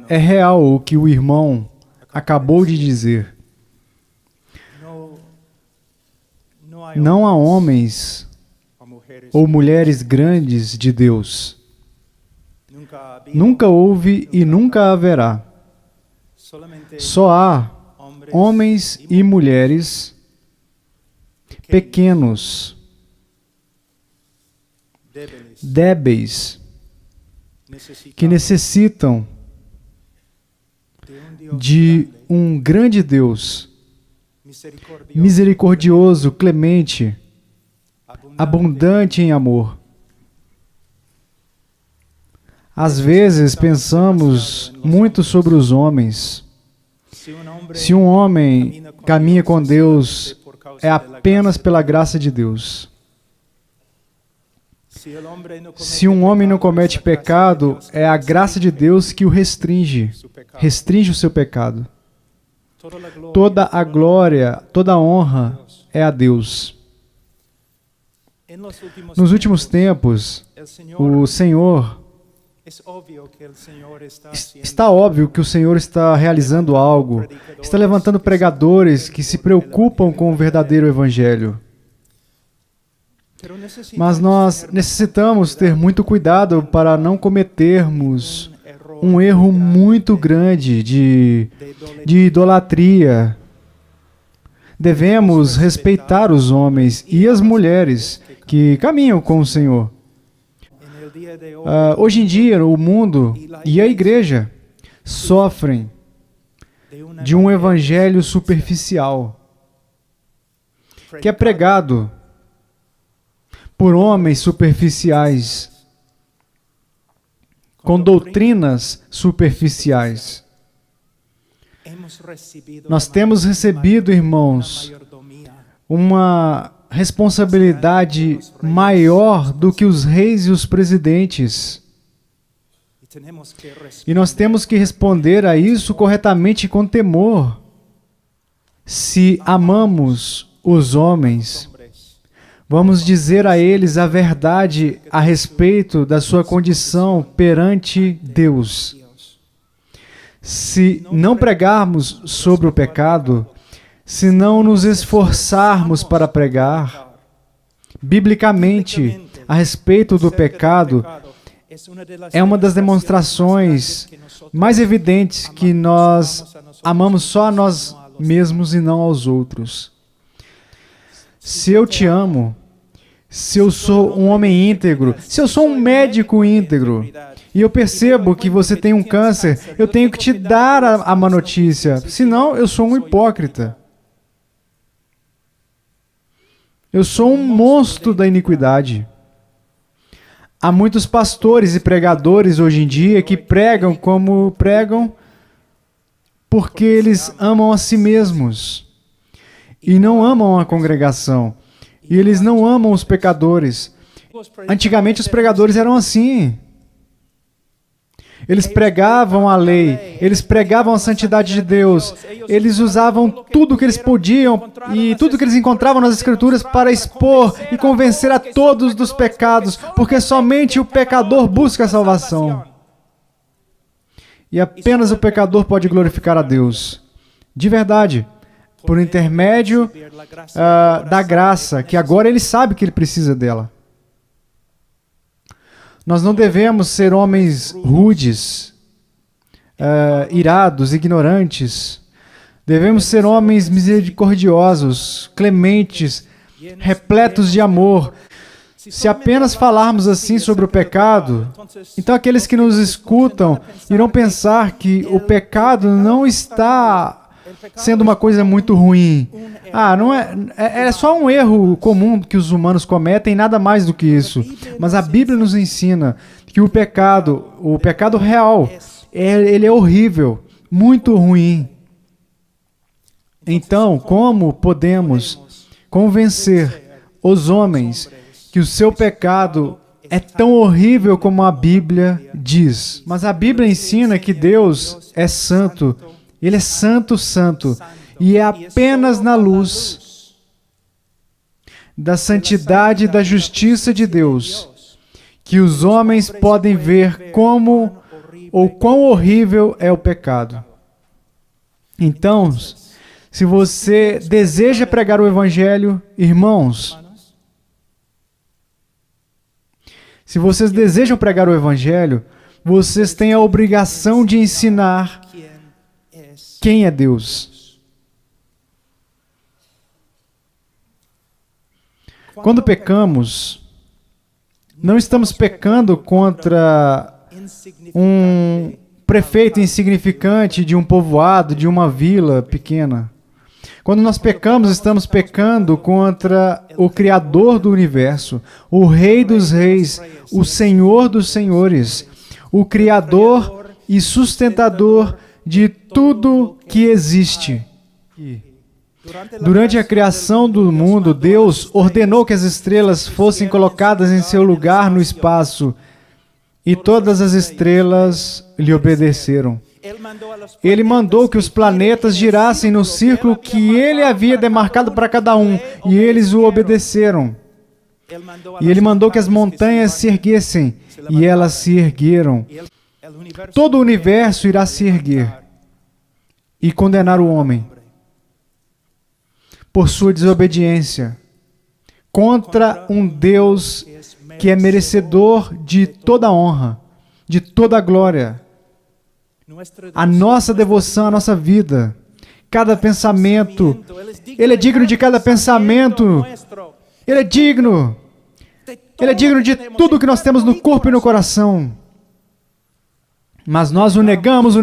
É real o que o irmão acabou de dizer. Não há homens ou mulheres grandes de Deus. Nunca houve e nunca haverá. Só há homens e mulheres pequenos, débeis, que necessitam de um grande Deus, misericordioso, clemente, abundante em amor. Às vezes pensamos muito sobre os homens. Se um homem caminha com Deus, é apenas pela graça de Deus. Se um homem não comete pecado, é a graça de Deus que o restringe o seu pecado. Toda a glória, toda a honra é a Deus. Nos últimos tempos, o Senhor está óbvio que o Senhor está realizando algo, está levantando pregadores que se preocupam com o verdadeiro Evangelho. Mas nós necessitamos ter muito cuidado para não cometermos um erro muito grande de idolatria. Devemos respeitar os homens e as mulheres que caminham com o Senhor. Hoje em dia, o mundo e a igreja sofrem de um evangelho superficial, que é pregado por homens superficiais, com doutrinas superficiais. Nós temos recebido, irmãos, uma responsabilidade maior do que os reis e os presidentes. E nós temos que responder a isso corretamente com temor. Se amamos os homens, vamos dizer a eles a verdade a respeito da sua condição perante Deus. Se não pregarmos sobre o pecado, se não nos esforçarmos para pregar, biblicamente, a respeito do pecado, é uma das demonstrações mais evidentes que nós amamos só a nós mesmos e não aos outros. Se eu te amo, se eu sou um homem íntegro, se eu sou um médico íntegro, e eu percebo que você tem um câncer, eu tenho que te dar a má notícia, senão eu sou um hipócrita. Eu sou um monstro da iniquidade. Há muitos pastores e pregadores hoje em dia que pregam como pregam porque eles amam a si mesmos e não amam a congregação. E eles não amam os pecadores. Antigamente os pregadores eram assim. Eles pregavam a lei, eles pregavam a santidade de Deus, eles usavam tudo o que eles podiam e tudo que eles encontravam nas Escrituras para expor e convencer a todos dos pecados, porque somente o pecador busca a salvação. E apenas o pecador pode glorificar a Deus. De verdade, por intermédio da graça, que agora ele sabe que ele precisa dela. Nós não devemos ser homens rudes, irados, ignorantes. Devemos ser homens misericordiosos, clementes, repletos de amor. Se apenas falarmos assim sobre o pecado, então aqueles que nos escutam irão pensar que o pecado não está sendo uma coisa muito ruim. Não é só um erro comum que os humanos cometem, nada mais do que isso. Mas a Bíblia nos ensina que o pecado real, ele é horrível, muito ruim. Então, como podemos convencer os homens que o seu pecado é tão horrível como a Bíblia diz? Mas a Bíblia ensina que Deus é santo. Ele é santo, santo, e é apenas na luz da santidade e da justiça de Deus que os homens podem ver como ou quão horrível é o pecado. Então, se você deseja pregar o Evangelho, irmãos, se vocês desejam pregar o Evangelho, vocês têm a obrigação de ensinar quem é Deus. Quando pecamos, não estamos pecando contra um prefeito insignificante de um povoado, de uma vila pequena. Quando nós pecamos, estamos pecando contra o Criador do universo, o Rei dos reis, o Senhor dos senhores, o Criador e sustentador de tudo que existe. Durante a criação do mundo, Deus ordenou que as estrelas fossem colocadas em seu lugar no espaço, e todas as estrelas lhe obedeceram. Ele mandou que os planetas girassem no círculo que ele havia demarcado para cada um, e eles o obedeceram. E ele mandou que as montanhas se erguessem, e elas se ergueram. Todo o universo irá se erguer e condenar o homem por sua desobediência contra um Deus que é merecedor de toda a honra, de toda a glória. A nossa devoção, a nossa vida, cada pensamento, Ele é digno de cada pensamento. Ele é digno de tudo que nós temos no corpo e no coração. Mas nós o negamos.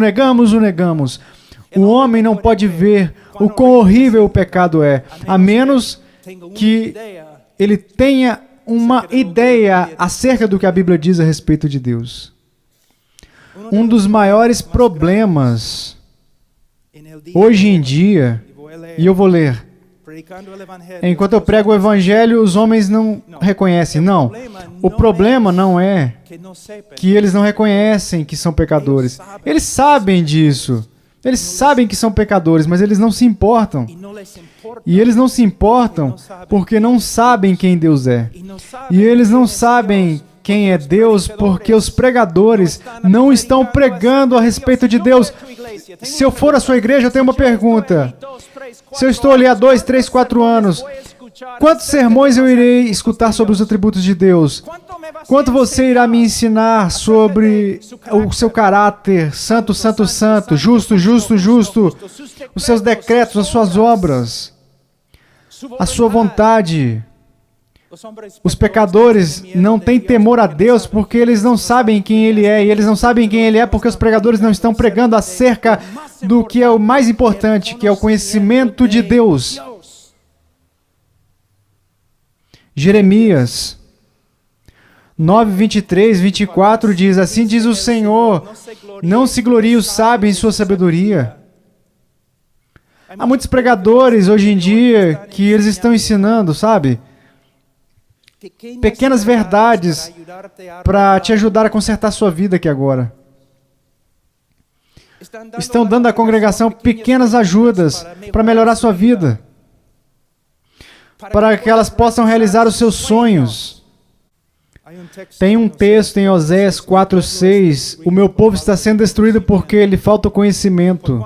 O homem não pode ver o quão horrível o pecado é, a menos que ele tenha uma ideia acerca do que a Bíblia diz a respeito de Deus. Um dos maiores problemas hoje em dia, e eu vou ler, enquanto eu prego o Evangelho, os homens não reconhecem. Não, o problema não é que eles não reconhecem que são pecadores. Eles sabem disso. Eles sabem que são pecadores, mas eles não se importam. E eles não se importam porque não sabem quem Deus é. E eles não sabem quem é Deus porque os pregadores não estão pregando a respeito de Deus. Se eu for à sua igreja, eu tenho uma pergunta. Se eu estou ali há 2, 3, 4 anos, quantos sermões eu irei escutar sobre os atributos de Deus? Quanto você irá me ensinar sobre o seu caráter, santo, santo, santo, justo, justo, justo, os seus decretos, as suas obras, a sua vontade? Os pecadores não têm temor a Deus porque eles não sabem quem Ele é, e eles não sabem quem Ele é porque os pregadores não estão pregando acerca do que é o mais importante, que é o conhecimento de Deus. Jeremias 9, 23, 24 diz, assim diz o Senhor, não se glorie o sábio em sua sabedoria. Há muitos pregadores hoje em dia que eles estão ensinando, sabe? Pequenas verdades para te ajudar a consertar a sua vida aqui agora. Estão dando à congregação pequenas ajudas para melhorar a sua vida, para que elas possam realizar os seus sonhos. Tem um texto em Oséias 4:6, o meu povo está sendo destruído porque lhe falta o conhecimento.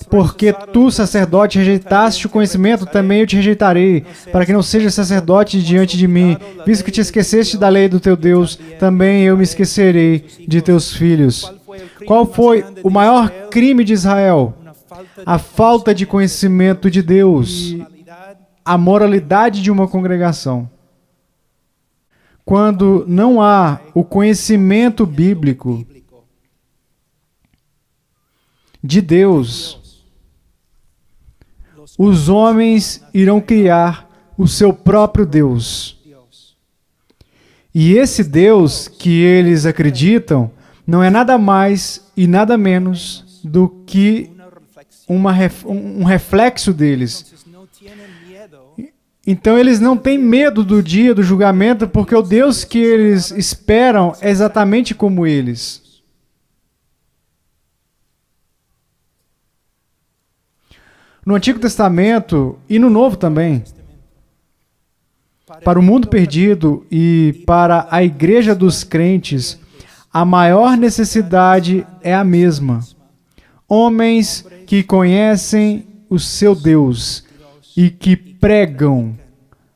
Porque tu, sacerdote, rejeitaste o conhecimento, também eu te rejeitarei, para que não seja sacerdote diante de mim. Visto que te esqueceste da lei do teu Deus, também eu me esquecerei de teus filhos. Qual foi o maior crime de Israel? A falta de conhecimento de Deus, a moralidade de uma congregação. Quando não há o conhecimento bíblico de Deus, os homens irão criar o seu próprio Deus. E esse Deus que eles acreditam não é nada mais e nada menos do que um reflexo deles. Então eles não têm medo do dia do julgamento, porque o Deus que eles esperam é exatamente como eles. No Antigo Testamento e no Novo também, para o mundo perdido e para a igreja dos crentes, a maior necessidade é a mesma. Homens que conhecem o seu Deus e que pregam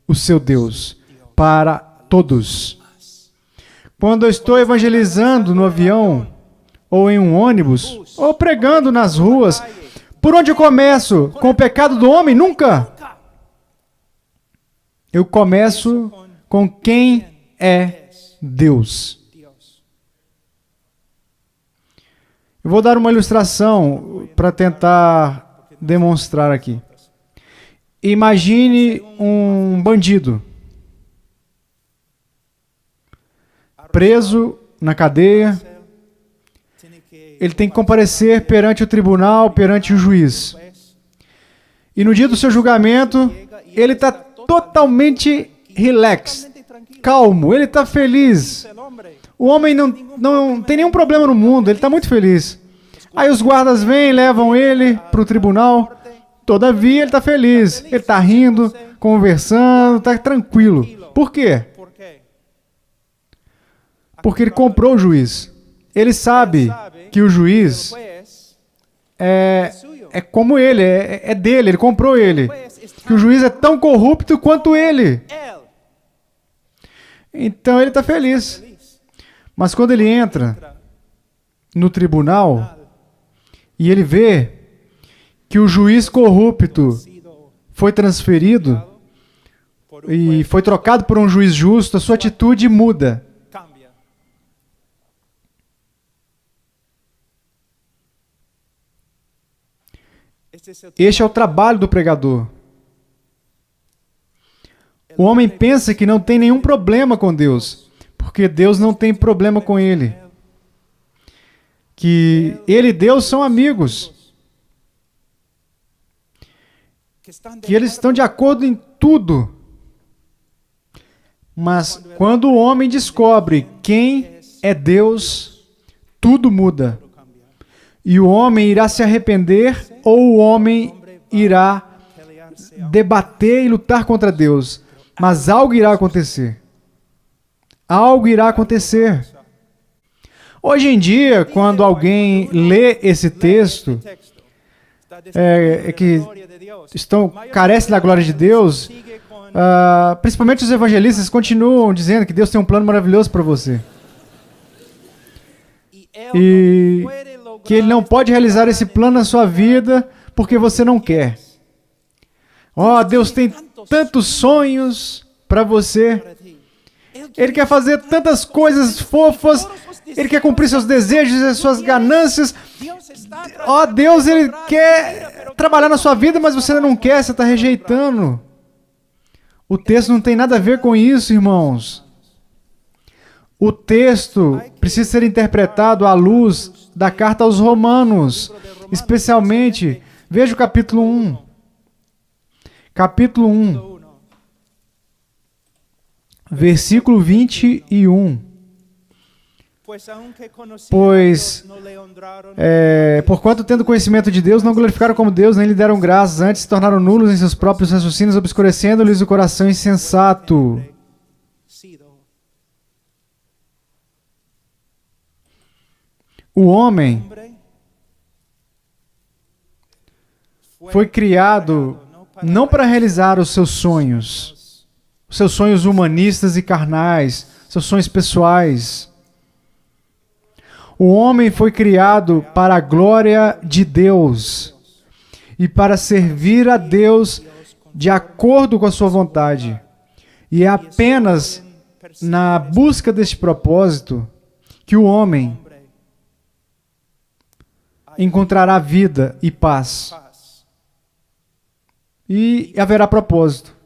o seu Deus para todos. Quando eu estou evangelizando no avião, ou em um ônibus, ou pregando nas ruas, por onde eu começo? Com o pecado do homem? Nunca! Eu começo com quem é Deus. Eu vou dar uma ilustração para tentar demonstrar aqui. Imagine um bandido preso na cadeia. Ele tem que comparecer perante o tribunal, perante o juiz. E no dia do seu julgamento, ele está totalmente relax, calmo, ele está feliz. O homem não tem nenhum problema no mundo, ele está muito feliz. Aí os guardas vêm, levam ele para o tribunal. Todavia, ele está feliz. Ele está rindo, conversando, está tranquilo. Por quê? Porque ele comprou o juiz. Ele sabe que o juiz é como ele, é dele, ele comprou ele. Que o juiz é tão corrupto quanto ele. Então ele está feliz. Mas quando ele entra no tribunal e ele vê que o juiz corrupto foi transferido e foi trocado por um juiz justo, a sua atitude muda. Este é o trabalho do pregador. O homem pensa que não tem nenhum problema com Deus, porque Deus não tem problema com ele. Que ele e Deus são amigos. Que eles estão de acordo em tudo. Mas quando o homem descobre quem é Deus, tudo muda. E o homem irá se arrepender ou o homem irá debater e lutar contra Deus. Mas algo irá acontecer. Algo irá acontecer. Hoje em dia, quando alguém lê esse texto, que carece da glória de Deus, principalmente os evangelistas continuam dizendo que Deus tem um plano maravilhoso para você. E que Ele não pode realizar esse plano na sua vida porque você não quer. Deus tem tantos sonhos para você. Ele quer fazer tantas coisas fofas. Ele quer cumprir seus desejos e suas ganâncias. Deus, Ele quer trabalhar na sua vida, mas você não quer, você está rejeitando. O texto não tem nada a ver com isso, irmãos. O texto precisa ser interpretado à luz da carta aos Romanos, especialmente, veja o capítulo 1. Capítulo 1, versículo 21. Porquanto tendo conhecimento de Deus, não glorificaram como Deus, nem lhe deram graças, antes se tornaram nulos em seus próprios raciocínios, obscurecendo-lhes o coração insensato. O homem foi criado não para realizar os seus sonhos humanistas e carnais, seus sonhos pessoais. O homem foi criado para a glória de Deus e para servir a Deus de acordo com a sua vontade. E é apenas na busca deste propósito que o homem encontrará vida e paz. E haverá propósito.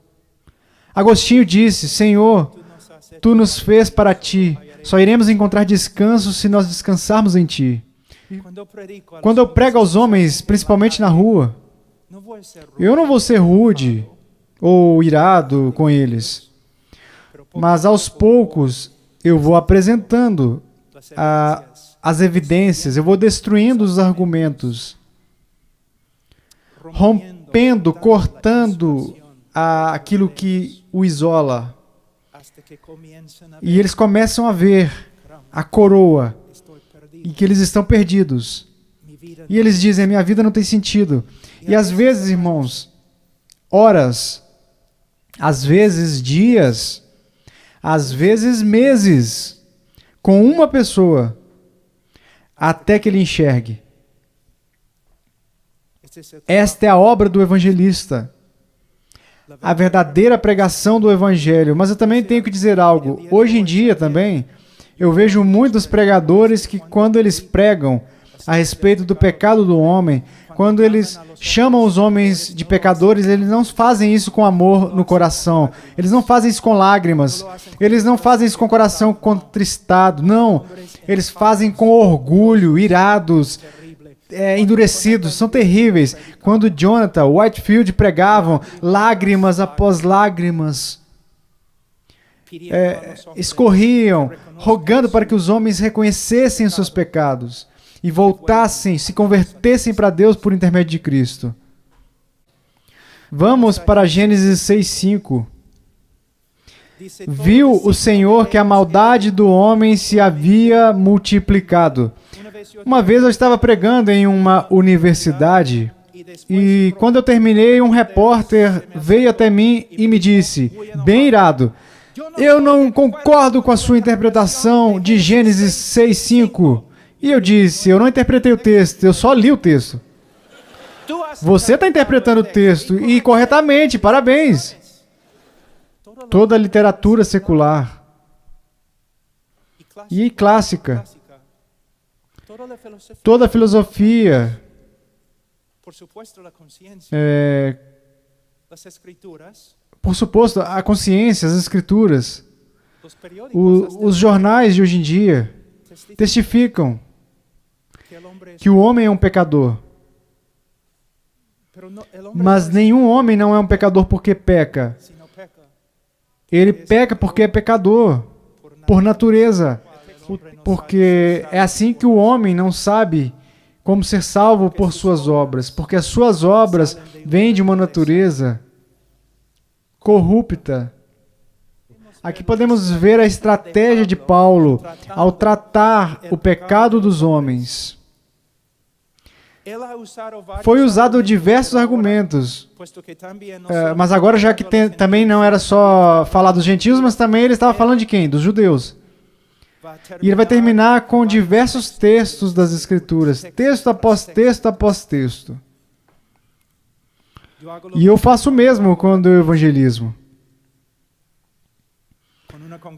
Agostinho disse: Senhor, Tu nos fez para Ti. Só iremos encontrar descanso se nós descansarmos em Ti. Quando eu prego aos homens, principalmente na rua, eu não vou ser rude ou irado com eles. Mas aos poucos eu vou apresentando as evidências, eu vou destruindo os argumentos, rompendo, cortando aquilo que o isola. E eles começam a ver a coroa e que eles estão perdidos. E eles dizem, minha vida não tem sentido. E às vezes, irmãos, horas, às vezes dias, às vezes meses, com uma pessoa, até que ele enxergue. Esta é a obra do evangelista. A verdadeira pregação do evangelho. Mas eu também tenho que dizer algo. Hoje em dia também, eu vejo muitos pregadores que quando eles pregam a respeito do pecado do homem, quando eles chamam os homens de pecadores, eles não fazem isso com amor no coração. Eles não fazem isso com lágrimas. Eles não fazem isso com o coração contristado. Não. Eles fazem com orgulho, irados, endurecidos. São terríveis. Quando Jonathan, Whitefield pregavam, lágrimas após lágrimas escorriam, rogando para que os homens reconhecessem os seus pecados e voltassem, se convertessem para Deus por intermédio de Cristo. Vamos para Gênesis 6:5. Viu o Senhor que a maldade do homem se havia multiplicado. Uma vez eu estava pregando em uma universidade e quando eu terminei, um repórter veio até mim e me disse, bem irado, eu não concordo com a sua interpretação de Gênesis 6:5. E eu disse, eu não interpretei o texto, eu só li o texto. Você está interpretando o texto, e corretamente, parabéns. Toda a literatura secular e clássica, toda a filosofia, por suposto, a consciência, as escrituras, os jornais de hoje em dia testificam que o homem é um pecador. Mas nenhum homem não é um pecador porque peca. Ele peca porque é pecador, por natureza. Porque é assim que o homem não sabe como ser salvo por suas obras. Porque as suas obras vêm de uma natureza corrupta. Aqui podemos ver a estratégia de Paulo ao tratar o pecado dos homens. Foi usado diversos argumentos, mas agora já que também não era só falar dos gentios, mas também ele estava falando de quem? Dos judeus. E ele vai terminar com diversos textos das Escrituras, texto após texto após texto. E eu faço o mesmo quando eu evangelismo.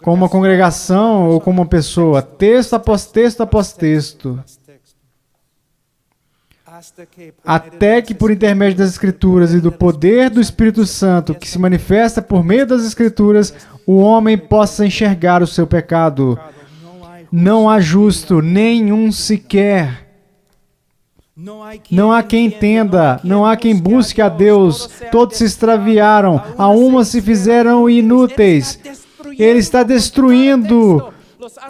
Com uma congregação ou com uma pessoa, texto após texto após texto. Até que por intermédio das Escrituras e do poder do Espírito Santo que se manifesta por meio das Escrituras, o homem possa enxergar o seu pecado. Não há justo, nenhum sequer. Não há quem entenda, não há quem busque a Deus. Todos se extraviaram, a uma se fizeram inúteis. Ele está destruindo,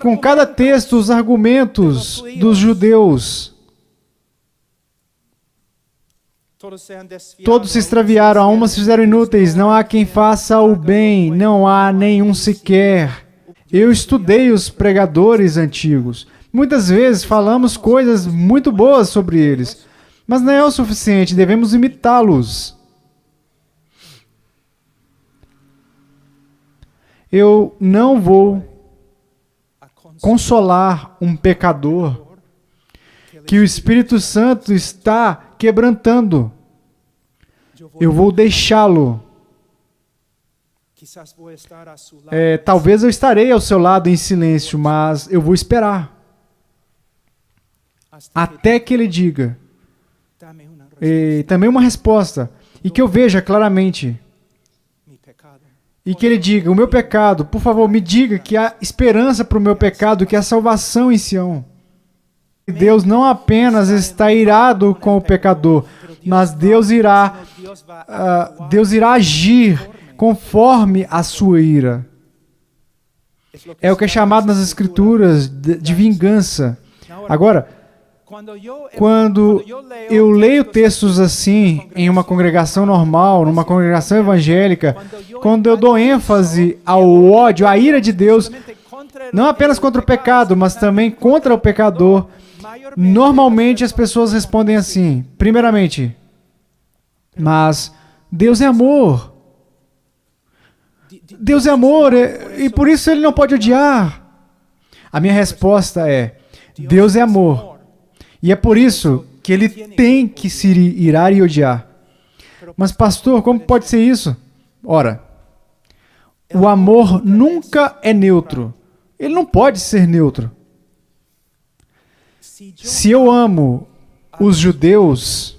com cada texto, os argumentos dos judeus. Todos se extraviaram, a uma se fizeram inúteis, não há quem faça o bem, não há nenhum sequer. Eu estudei os pregadores antigos. Muitas vezes falamos coisas muito boas sobre eles, mas não é o suficiente, devemos imitá-los. Eu não vou consolar um pecador que o Espírito Santo está quebrantando. Eu vou deixá-lo. Talvez eu estarei ao seu lado em silêncio, mas eu vou esperar. Até que ele diga. E também uma resposta. E que eu veja claramente. E que ele diga, o meu pecado, por favor, me diga que há esperança para o meu pecado, que há salvação em Sião. Deus não apenas está irado com o pecador, mas Deus irá agir conforme a sua ira. É o que é chamado nas Escrituras de vingança. Agora, quando eu leio textos assim em uma congregação normal, numa congregação evangélica, quando eu dou ênfase ao ódio, à ira de Deus, não apenas contra o pecado, mas também contra o pecador, Normalmente as pessoas respondem assim, primeiramente, mas Deus é amor. Deus é amor e por isso Ele não pode odiar. A minha resposta é, Deus é amor. E é por isso que Ele tem que se irar e odiar. Mas pastor, como pode ser isso? Ora, o amor nunca é neutro. Ele não pode ser neutro. Se eu amo os judeus,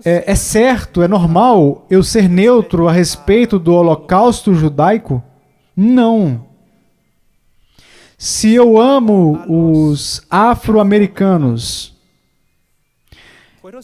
é certo, é normal eu ser neutro a respeito do holocausto judaico? Não. Se eu amo os afro-americanos,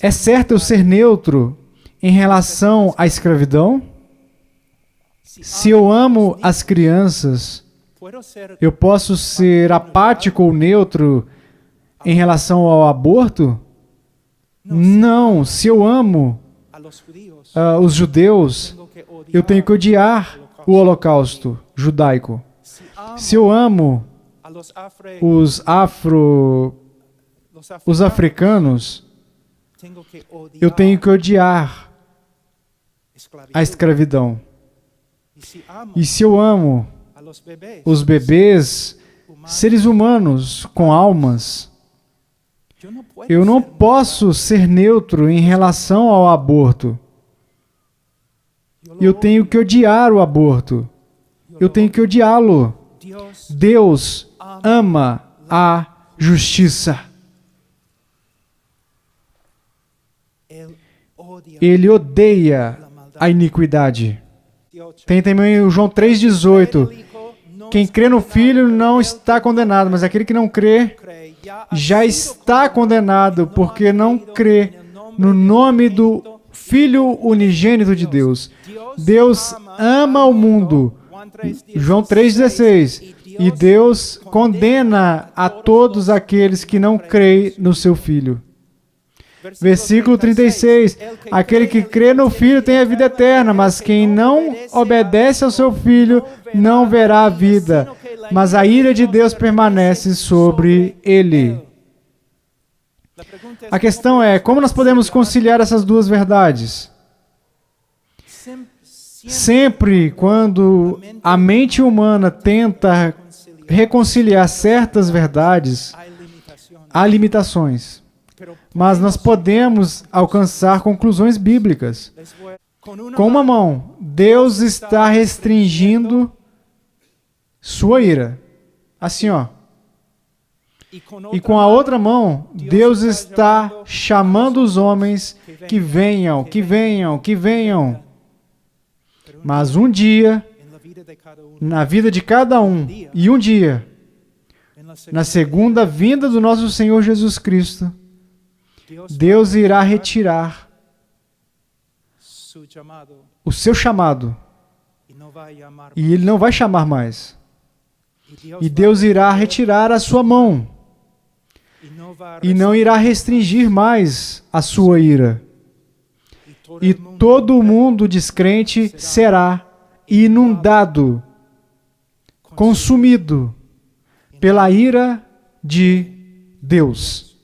é certo eu ser neutro em relação à escravidão? Se eu amo as crianças, eu posso ser apático ou neutro em relação ao aborto? Não. Se eu amo os judeus, eu tenho que odiar o holocausto judaico. Se eu amo os africanos, eu tenho que odiar a escravidão. E se eu amo os bebês, seres humanos com almas, eu não posso ser neutro em relação ao aborto. Eu tenho que odiar o aborto. Eu tenho que odiá-lo. Deus ama a justiça. Ele odeia a iniquidade. Tem também o João 3,18. Quem crê no Filho não está condenado, mas aquele que não crê já está condenado, porque não crê no nome do Filho unigênito de Deus. Deus ama o mundo. João 3,16. E Deus condena a todos aqueles que não creem no seu Filho. Versículo 36. Aquele que crê no Filho tem a vida eterna, mas quem não obedece ao seu Filho não verá a vida, mas a ira de Deus permanece sobre ele. A questão é, como nós podemos conciliar essas duas verdades? Sempre quando a mente humana tenta reconciliar certas verdades, há limitações. Mas nós podemos alcançar conclusões bíblicas. Com uma mão, Deus está restringindo sua ira. Assim, ó. E com a outra mão, Deus está chamando os homens que venham, que venham, que venham. Mas um dia, na vida de cada um, e um dia, na segunda vinda do nosso Senhor Jesus Cristo, Deus irá retirar o seu chamado e Ele não vai chamar mais. E Deus irá retirar a sua mão e não irá restringir mais a sua ira. E todo o mundo descrente será inundado, consumido pela ira de Deus.